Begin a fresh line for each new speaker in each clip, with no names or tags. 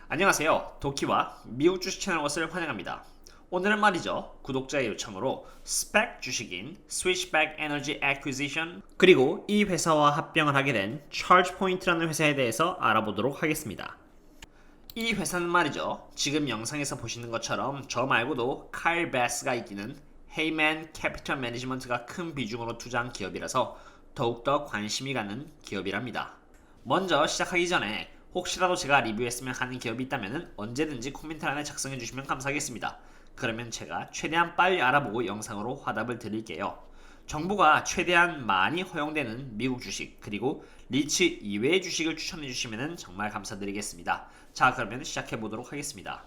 안녕하세요. 도키와 미국 주식 채널 것을 환영합니다. 오늘은 말이죠. 구독자의 요청으로 스펙 주식인 Switchback Energy Acquisition 그리고 이 회사와 합병을 하게 된 ChargePoint라는 회사에 대해서 알아보도록 하겠습니다. 이 회사는 말이죠. 지금 영상에서 보시는 것처럼 저 말고도 카일 베스가 이끄는 헤이맨 캐피털 매니지먼트가 큰 비중으로 투자한 기업이라서 더욱더 관심이 가는 기업이랍니다. 먼저 시작하기 전에 혹시라도 제가 리뷰했으면 하는 기업이 있다면 언제든지 코멘트란에 작성해 주시면 감사하겠습니다. 그러면 제가 최대한 빨리 알아보고 영상으로 화답을 드릴게요. 정부가 최대한 많이 허용되는 미국 주식 그리고 리츠 이외의 주식을 추천해 주시면 정말 감사드리겠습니다. 자, 그러면 시작해 보도록 하겠습니다.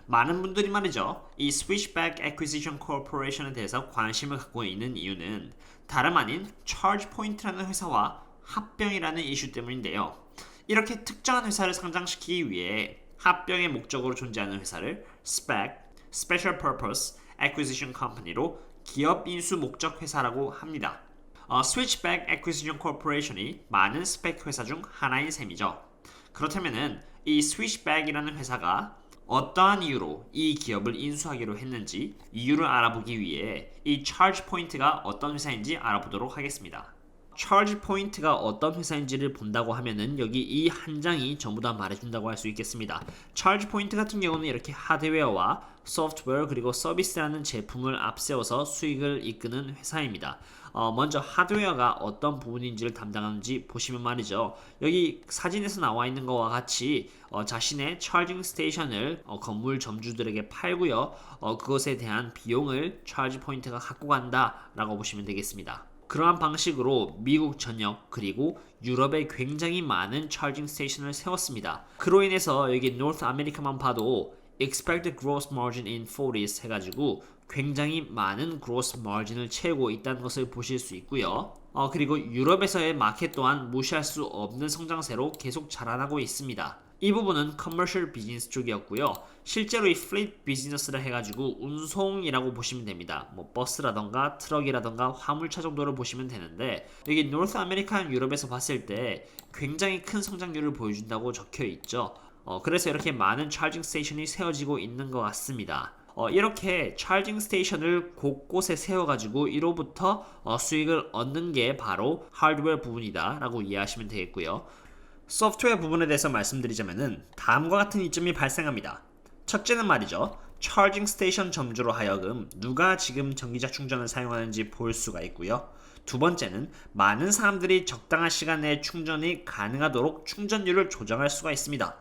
많은 분들이 말이죠. 이 Switchback Acquisition Corporation에 대해서 관심을 갖고 있는 이유는 다름 아닌 ChargePoint라는 회사와 합병이라는 이슈 때문인데요. 이렇게 특정한 회사를 상장시키기 위해 합병의 목적으로 존재하는 회사를 SPAC, Special Purpose Acquisition Company로 기업 인수 목적 회사라고 합니다. Switchback Acquisition Corporation이 많은 스펙 회사 중 하나인 셈이죠. 그렇다면 이 Switchback이라는 회사가 어떠한 이유로 이 기업을 인수하기로 했는지 이유를 알아보기 위해 이 ChargePoint가 어떤 회사인지 알아보도록 하겠습니다. ChargePoint가 어떤 회사인지를 본다고 하면은 여기 이 한 장이 전부 다 말해준다고 할 수 있겠습니다. ChargePoint 같은 경우는 이렇게 하드웨어와 소프트웨어 그리고 서비스라는 제품을 앞세워서 수익을 이끄는 회사입니다. 먼저 하드웨어가 어떤 부분인지를 담당하는지 보시면 말이죠. 여기 사진에서 나와 있는 것과 같이 자신의 차징 스테이션을 건물 점주들에게 팔고요. 그것에 대한 비용을 ChargePoint가 갖고 간다라고 보시면 되겠습니다. 그러한 방식으로 미국 전역 그리고 유럽에 굉장히 많은 차징 스테이션을 세웠습니다. 그로 인해서 여기 노스 아메리카만 봐도 Expected Gross Margin in 40s 해가지고 굉장히 많은 gross margin을 채우고 있다는 것을 보실 수 있고요. 그리고 유럽에서의 마켓 또한 무시할 수 없는 성장세로 계속 자라나고 있습니다. 이 부분은 커머셜 비즈니스 쪽이었고요. 실제로 이 플릿 비즈니스를 해가지고 운송이라고 보시면 됩니다. 뭐 버스라던가 트럭이라던가 화물차 정도를 보시면 되는데 여기 노스 아메리카 유럽에서 봤을 때 굉장히 큰 성장률을 보여준다고 적혀 있죠. 그래서 이렇게 많은 차징 스테이션이 세워지고 있는 것 같습니다. 이렇게 차징 스테이션을 곳곳에 세워가지고 이로부터 수익을 얻는 게 바로 하드웨어 부분이다 라고 이해하시면 되겠고요. 소프트웨어 부분에 대해서 말씀드리자면 다음과 같은 이점이 발생합니다. 첫째는 말이죠. 차징 스테이션 점주로 하여금 누가 지금 전기차 충전을 사용하는지 볼 수가 있고요. 두 번째는 많은 사람들이 적당한 시간 내에 충전이 가능하도록 충전율을 조정할 수가 있습니다.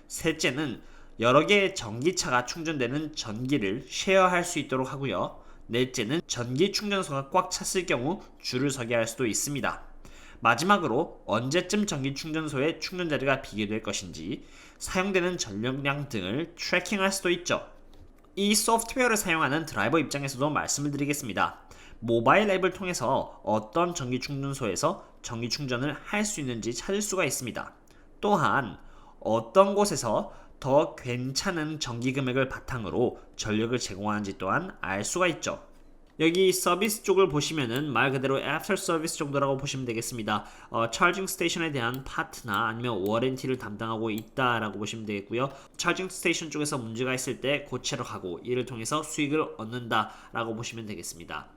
셋째는 여러 개의 전기차가 충전되는 전기를 쉐어할 수 있도록 하고요. 넷째는 전기 충전소가 꽉 찼을 경우 줄을 서게 할 수도 있습니다. 마지막으로 언제쯤 전기 충전소에 충전자리가 비게될 것인지 사용되는 전력량 등을 트래킹할 수도 있죠. 이 소프트웨어를 사용하는 드라이버 입장에서도 말씀을 드리겠습니다. 모바일 앱을 통해서 어떤 전기 충전소에서 전기 충전을 할 수 있는지 찾을 수가 있습니다. 또한 어떤 곳에서 더 괜찮은 전기 금액을 바탕으로 전력을 제공하는지 또한 알 수가 있죠. 여기 서비스 쪽을 보시면은 말 그대로 애프터 서비스 정도라고 보시면 되겠습니다. 차징 스테이션에 대한 파트나 아니면 워런티를 담당하고 있다라고 보시면 되겠고요. 차징 스테이션 쪽에서 문제가 있을 때 고치러 가고 이를 통해서 수익을 얻는다라고 보시면 되겠습니다.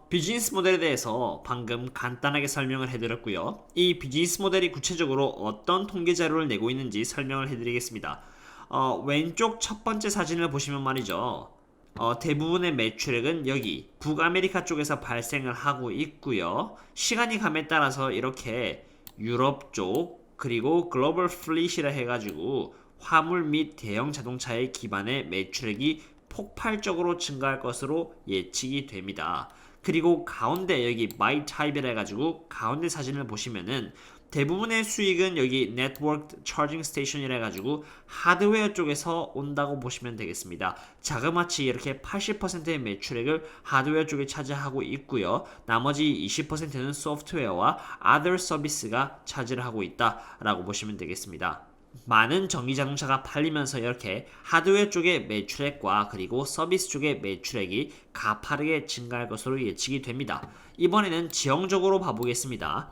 비즈니스 모델에 대해서 방금 간단하게 설명을 해드렸고요. 이 비즈니스 모델이 구체적으로 어떤 통계 자료를 내고 있는지 설명을 해드리겠습니다. 왼쪽 첫 번째 사진을 보시면 말이죠. 대부분의 매출액은 여기 북아메리카 쪽에서 발생을 하고 있고요. 시간이 감에 따라서 이렇게 유럽 쪽 그리고 글로벌 플릿이라 해가지고 화물 및 대형 자동차의 기반의 매출액이 폭발적으로 증가할 것으로 예측이 됩니다. 그리고 가운데 여기 My Type이라 해가지고 가운데 사진을 보시면은 대부분의 수익은 여기 네트워크 차징 스테이션이라 해가지고 하드웨어 쪽에서 온다고 보시면 되겠습니다. 자그마치 이렇게 80%의 매출액을 하드웨어 쪽에 차지하고 있고요. 나머지 20%는 소프트웨어와 other 서비스가 차지를 하고 있다라고 보시면 되겠습니다. 많은 전기자동차가 팔리면서 이렇게 하드웨어 쪽의 매출액과 그리고 서비스 쪽의 매출액이 가파르게 증가할 것으로 예측이 됩니다. 이번에는 지형적으로 봐보겠습니다.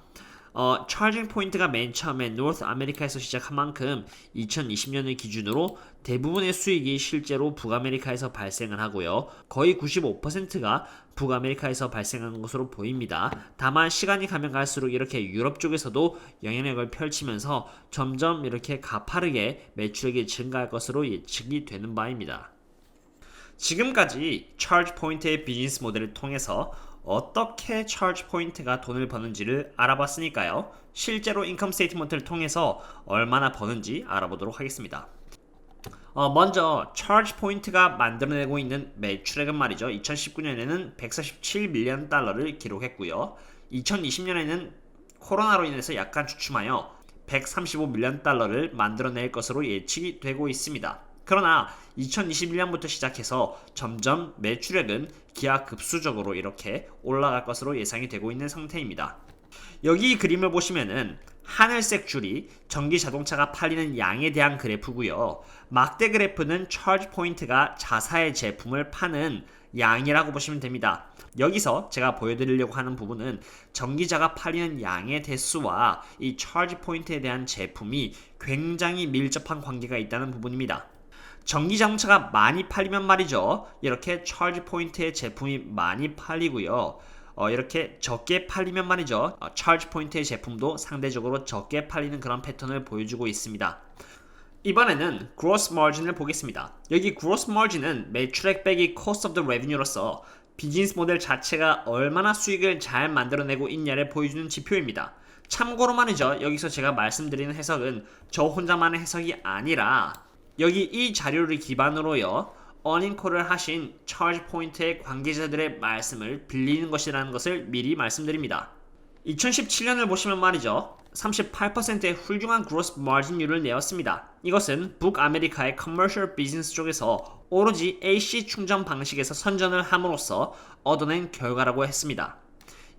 차징 포인트가 맨 처음에 노스 아메리카에서 시작한 만큼 2020년을 기준으로 대부분의 수익이 실제로 북아메리카에서 발생을 하고요. 거의 95%가 북아메리카에서 발생하는 것으로 보입니다. 다만 시간이 가면 갈수록 이렇게 유럽 쪽에서도 영향력을 펼치면서 점점 이렇게 가파르게 매출액이 증가할 것으로 예측이 되는 바입니다. 지금까지 차지 포인트의 비즈니스 모델을 통해서 어떻게 차지 포인트가 돈을 버는지를 알아봤으니까요. 실제로 인컴 스테이트먼트를 통해서 얼마나 버는지 알아보도록 하겠습니다. 먼저 차지 포인트가 만들어내고 있는 매출액은 말이죠. 2019년에는 147밀리언 달러를 기록했고요. 2020년에는 코로나로 인해서 약간 주춤하여 135밀리언 달러를 만들어낼 것으로 예측이 되고 있습니다. 그러나 2021년부터 시작해서 점점 매출액은 기하급수적으로 이렇게 올라갈 것으로 예상이 되고 있는 상태입니다. 여기 그림을 보시면은 하늘색 줄이 전기 자동차가 팔리는 양에 대한 그래프고요. 막대 그래프는 차지 포인트가 자사의 제품을 파는 양이라고 보시면 됩니다. 여기서 제가 보여드리려고 하는 부분은 전기차가 팔리는 양의 대수와 이 차지 포인트에 대한 제품이 굉장히 밀접한 관계가 있다는 부분입니다. 전기자동차가 많이 팔리면 말이죠. 이렇게 차지 포인트의 제품이 많이 팔리고요. 이렇게 적게 팔리면 말이죠. 차지 포인트의 제품도 상대적으로 적게 팔리는 그런 패턴을 보여주고 있습니다. 이번에는 gross margin을 보겠습니다. 여기 gross margin은 매출액 빼기 cost of the revenue로서 비즈니스 모델 자체가 얼마나 수익을 잘 만들어내고 있냐를 보여주는 지표입니다. 참고로 말이죠. 여기서 제가 말씀드리는 해석은 저 혼자만의 해석이 아니라 여기 이 자료를 기반으로요. 어닝콜을 하신 차지 포인트의 관계자들의 말씀을 빌리는 것이라는 것을 미리 말씀드립니다. 2017년을 보시면 말이죠. 38%의 훌륭한 그로스 마진율을 내었습니다. 이것은 북아메리카의 커머셜 비즈니스 쪽에서 오로지 AC 충전 방식에서 선전을 함으로써 얻어낸 결과라고 했습니다.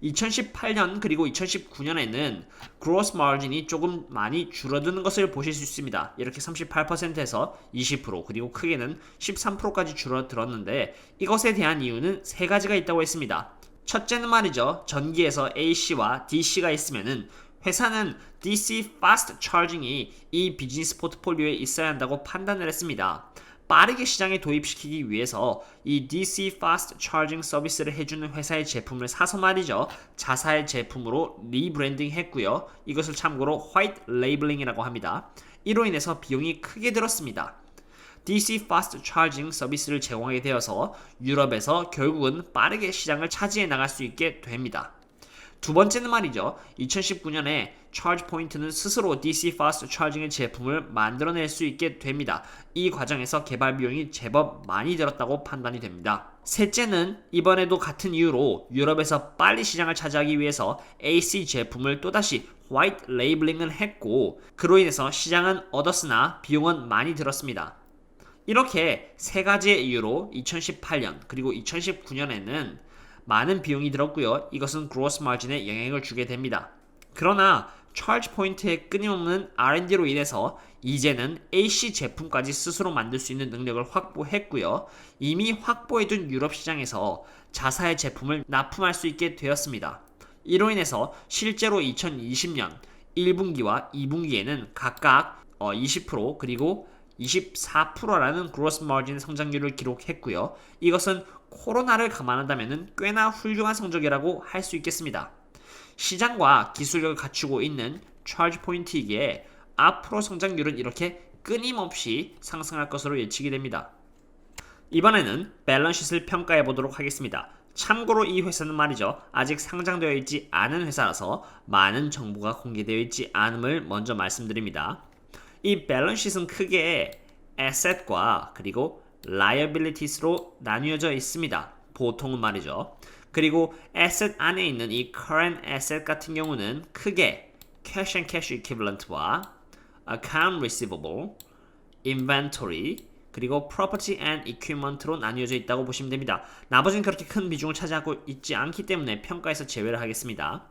2018년 그리고 2019년에는 그로스 마진이 조금 많이 줄어드는 것을 보실 수 있습니다. 이렇게 38%에서 20% 그리고 크게는 13%까지 줄어들었는데 이것에 대한 이유는 세 가지가 있다고 했습니다. 첫째는 말이죠. 전기에서 AC와 DC가 있으면은 회사는 DC Fast Charging이 이 비즈니스 포트폴리오에 있어야 한다고 판단을 했습니다. 빠르게 시장에 도입시키기 위해서 이 DC Fast Charging 서비스를 해주는 회사의 제품을 사서 말이죠. 자사의 제품으로 리브랜딩 했고요. 이것을 참고로 화이트 레이블링이라고 합니다. 이로 인해서 비용이 크게 들었습니다. DC Fast Charging 서비스를 제공하게 되어서 유럽에서 결국은 빠르게 시장을 차지해 나갈 수 있게 됩니다. 두 번째는 말이죠. 2019년에 차지 포인트는 스스로 DC Fast Charging의 제품을 만들어낼 수 있게 됩니다. 이 과정에서 개발 비용이 제법 많이 들었다고 판단이 됩니다. 셋째는 이번에도 같은 이유로 유럽에서 빨리 시장을 차지하기 위해서 AC 제품을 또다시 화이트 레이블링을 했고 그로 인해서 시장은 얻었으나 비용은 많이 들었습니다. 이렇게 세 가지의 이유로 2018년 그리고 2019년에는 많은 비용이 들었고요. 이것은 그로스 마진에 영향을 주게 됩니다. 그러나 차지 포인트의 끊임없는 R&D로 인해서 이제는 AC 제품까지 스스로 만들 수 있는 능력을 확보했고요. 이미 확보해둔 유럽 시장에서 자사의 제품을 납품할 수 있게 되었습니다. 이로 인해서 실제로 2020년 1분기와 2분기에는 각각 20% 그리고 24%라는 그로스 마진 성장률을 기록했고요. 이것은 코로나를 감안한다면 꽤나 훌륭한 성적이라고 할 수 있겠습니다. 시장과 기술력을 갖추고 있는 차지 포인트이기에 앞으로 성장률은 이렇게 끊임없이 상승할 것으로 예측이 됩니다. 이번에는 밸런스시트를 평가해 보도록 하겠습니다. 참고로 이 회사는 말이죠. 아직 상장되어 있지 않은 회사라서 많은 정보가 공개되어 있지 않음을 먼저 말씀드립니다. 이 밸런스시트는 크게 asset과 그리고 liabilities로 나뉘어져 있습니다. 보통은 말이죠. 그리고 asset 안에 있는 이 current asset 같은 경우는 크게 cash and cash equivalent와 account receivable, inventory, 그리고 property and equipment로 나뉘어져 있다고 보시면 됩니다. 나머지는 그렇게 큰 비중을 차지하고 있지 않기 때문에 평가에서 제외를 하겠습니다.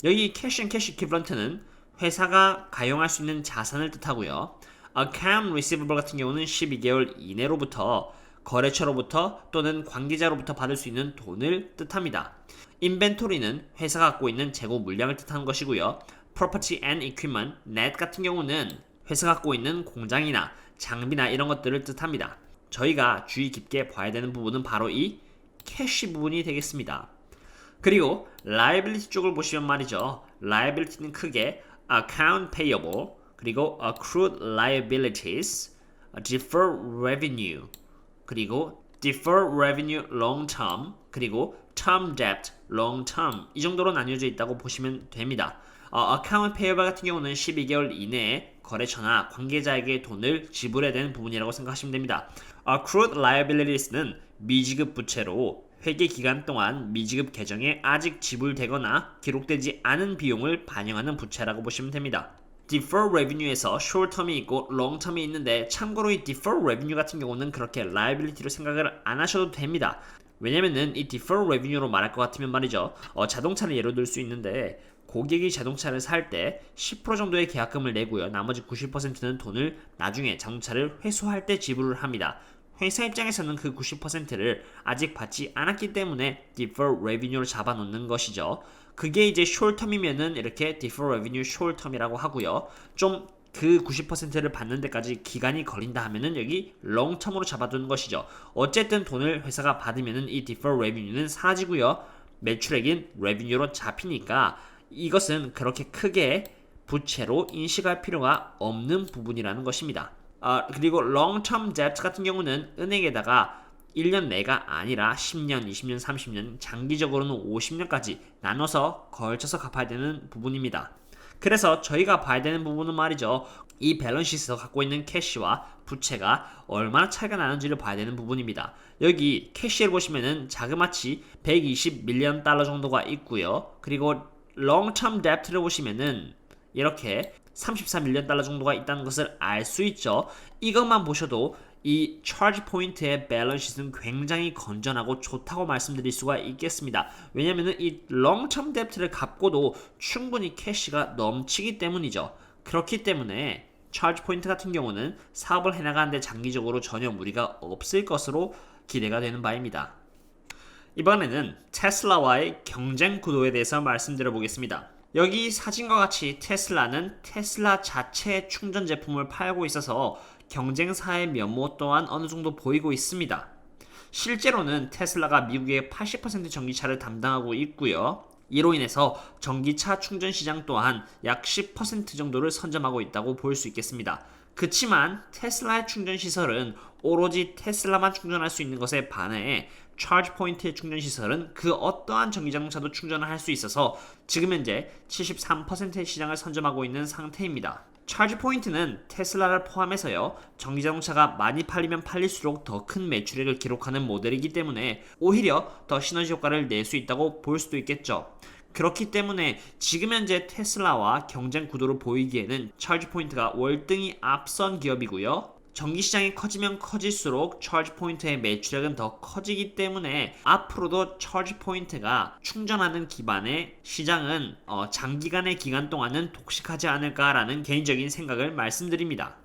여기 cash and cash equivalent는 회사가 가용할 수 있는 자산을 뜻하고요. Account receivable 같은 경우는 12개월 이내로부터 거래처로부터 또는 관계자로부터 받을 수 있는 돈을 뜻합니다. 인벤토리는 회사가 갖고 있는 재고 물량을 뜻하는 것이고요. Property and Equipment, net 같은 경우는 회사가 갖고 있는 공장이나 장비나 이런 것들을 뜻합니다. 저희가 주의 깊게 봐야 되는 부분은 바로 이 캐시 부분이 되겠습니다. 그리고 liability 쪽을 보시면 말이죠. liability는 크게 account payable, 그리고 accrued liabilities, deferred revenue, 그리고 deferred revenue long term, 그리고 term debt long term 이 정도로 나뉘어져 있다고 보시면 됩니다. account payable 같은 경우는 12개월 이내에 거래처나 관계자에게 돈을 지불해야 되는 부분이라고 생각하시면 됩니다. accrued liabilities는 미지급 부채로 회계 기간 동안 미지급 계정에 아직 지불되거나 기록되지 않은 비용을 반영하는 부채라고 보시면 됩니다. deferred revenue에서 short term이 있고 long term이 있는데 참고로 이 deferred revenue 같은 경우는 그렇게 liability로 생각을 안 하셔도 됩니다. 왜냐면은 이 deferred revenue로 말할 것 같으면 말이죠. 자동차를 예로 들 수 있는데 고객이 자동차를 살 때 10% 정도의 계약금을 내고요. 나머지 90%는 돈을 나중에 자동차를 회수할 때 지불을 합니다. 회사 입장에서는 그 90%를 아직 받지 않았기 때문에 deferred revenue로 잡아놓는 것이죠. 그게 이제 short term이면은 이렇게 deferred revenue short term이라고 하고요. 좀 그 90%를 받는 데까지 기간이 걸린다 하면은 여기 long term으로 잡아두는 것이죠. 어쨌든 돈을 회사가 받으면은 이 deferred revenue는 사라지고요. 매출액인 revenue로 잡히니까 이것은 그렇게 크게 부채로 인식할 필요가 없는 부분이라는 것입니다. 그리고 long-term debt 같은 경우는 은행에다가 1년 내가 아니라 10년, 20년, 30년, 장기적으로는 50년까지 나눠서 걸쳐서 갚아야 되는 부분입니다. 그래서 저희가 봐야 되는 부분은 말이죠. 이 밸런스시트에서 갖고 있는 캐시와 부채가 얼마나 차이가 나는지를 봐야 되는 부분입니다. 여기 캐시를 보시면은 자그마치 120 밀리언 달러 정도가 있고요. 그리고 long-term debt를 보시면은 이렇게 34밀리언 달러 정도가 있다는 것을 알 수 있죠. 이것만 보셔도 이 charge 포인트의 밸런스는 굉장히 건전하고 좋다고 말씀드릴 수가 있겠습니다. 왜냐하면 이 long-term debt를 갚고도 충분히 캐시가 넘치기 때문이죠. 그렇기 때문에 charge 포인트 같은 경우는 사업을 해나가는데 장기적으로 전혀 무리가 없을 것으로 기대가 되는 바입니다. 이번에는 테슬라와의 경쟁 구도에 대해서 말씀드려 보겠습니다. 여기 사진과 같이 테슬라는 테슬라 자체의 충전 제품을 팔고 있어서 경쟁사의 면모 또한 어느 정도 보이고 있습니다. 실제로는 테슬라가 미국의 80% 전기차를 담당하고 있고요. 이로 인해서 전기차 충전 시장 또한 약 10% 정도를 선점하고 있다고 볼 수 있겠습니다. 그치만 테슬라의 충전 시설은 오로지 테슬라만 충전할 수 있는 것에 반해 차지 포인트의 충전 시설은 그 어떠한 전기자동차도 충전을 할 수 있어서 지금 현재 73%의 시장을 선점하고 있는 상태입니다. 차지 포인트는 테슬라를 포함해서요, 전기자동차가 많이 팔리면 팔릴수록 더 큰 매출액을 기록하는 모델이기 때문에 오히려 더 시너지 효과를 낼 수 있다고 볼 수도 있겠죠. 그렇기 때문에 지금 현재 테슬라와 경쟁 구도를 보이기에는 차지 포인트가 월등히 앞선 기업이고요. 전기시장이 커지면 커질수록 차지 포인트의 매출액은 더 커지기 때문에 앞으로도 차지 포인트가 충전하는 기반의 시장은 장기간의 기간 동안은 독식하지 않을까라는 개인적인 생각을 말씀드립니다.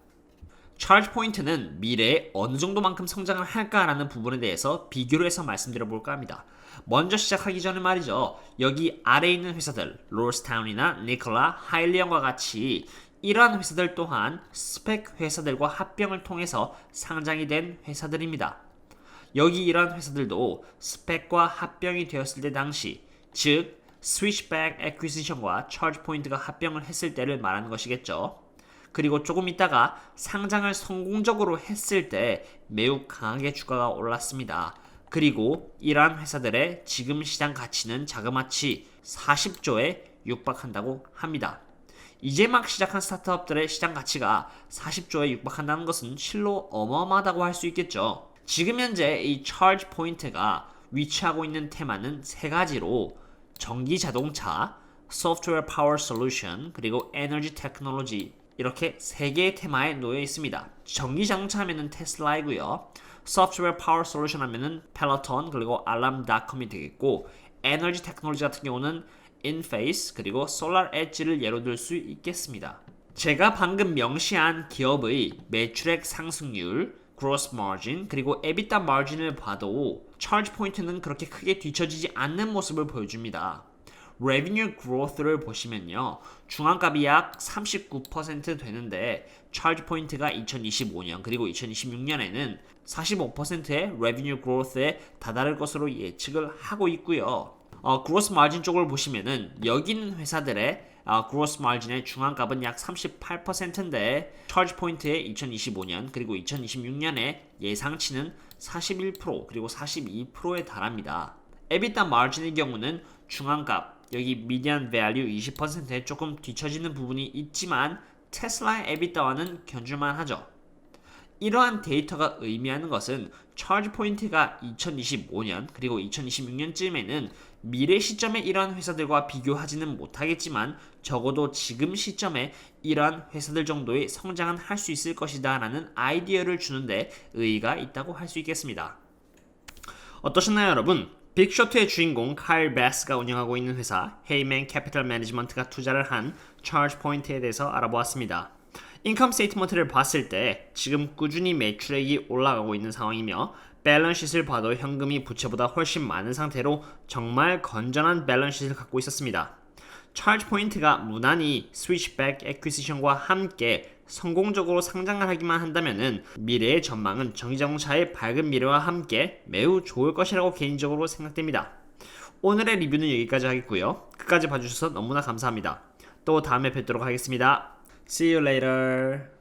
차지 포인트는 미래에 어느 정도만큼 성장을 할까라는 부분에 대해서 비교를 해서 말씀드려 볼까 합니다. 먼저 시작하기 전에 말이죠. 여기 아래에 있는 회사들, 롤스타운이나 니콜라, 하일리언과 같이 이러한 회사들 또한 스펙 회사들과 합병을 통해서 상장이 된 회사들입니다. 여기 이러한 회사들도 스펙과 합병이 되었을 때 당시, 즉 스위치백 애퀴지션과 차지 포인트가 합병을 했을 때를 말하는 것이겠죠. 그리고 조금 있다가 상장을 성공적으로 했을 때 매우 강하게 주가가 올랐습니다. 그리고 이러한 회사들의 지금 시장 가치는 자그마치 40조에 육박한다고 합니다. 이제 막 시작한 스타트업들의 시장 가치가 40조에 육박한다는 것은 실로 어마어마하다고 할 수 있겠죠. 지금 현재 이 차지 포인트가 위치하고 있는 테마는 세 가지로 전기 자동차, 소프트웨어 파워 솔루션, 그리고 에너지 테크놀로지 이렇게 세 개의 테마에 놓여 있습니다. 전기 자동차 하면은 테슬라이고요. 소프트웨어 파워 솔루션 하면은 펠로톤 그리고 알람닷컴이 되겠고, 에너지 테크놀로지 같은 경우는 인페이스 그리고 솔라 엣지를 예로 들 수 있겠습니다. 제가 방금 명시한 기업의 매출액 상승률 gross margin 그리고 EBITDA margin을 봐도 charge 포인트는 그렇게 크게 뒤처지지 않는 모습을 보여줍니다. revenue growth를 보시면요. 중앙값이 약 39% 되는데 charge 포인트가 2025년 그리고 2026년에는 45%의 revenue growth에 다다를 것으로 예측을 하고 있고요. gross margin 쪽을 보시면은 여기 있는 회사들의 gross margin의 중앙값은 약 38%인데 charge 포인트의 2025년 그리고 2026년의 예상치는 41% 그리고 42%에 달합니다. EBITDA margin의 경우는 중앙값 여기 median value 20%에 조금 뒤처지는 부분이 있지만 테슬라의 EBITDA와는 견줄만 하죠. 이러한 데이터가 의미하는 것은 charge 포인트가 2025년 그리고 2026년쯤에는 미래 시점에 이러한 회사들과 비교하지는 못하겠지만 적어도 지금 시점에 이러한 회사들 정도의 성장은 할 수 있을 것이다 라는 아이디어를 주는데 의의가 있다고 할 수 있겠습니다. 어떠셨나요 여러분? 빅쇼트의 주인공 카일 베스가 운영하고 있는 회사 헤이맨 캐피털 매니지먼트가 투자를 한 charge 포인트에 대해서 알아보았습니다. 인컴 스테이트먼트를 봤을 때 지금 꾸준히 매출액이 올라가고 있는 상황이며 밸런스시트를 봐도 현금이 부채보다 훨씬 많은 상태로 정말 건전한 밸런스시트를 갖고 있었습니다. charge 포인트가 무난히 스위치백 애퀴지션과 함께 성공적으로 상장을 하기만 한다면 미래의 전망은 전기자동차의 밝은 미래와 함께 매우 좋을 것이라고 개인적으로 생각됩니다. 오늘의 리뷰는 여기까지 하겠고요. 끝까지 봐주셔서 너무나 감사합니다. 또 다음에 뵙도록 하겠습니다. See you later.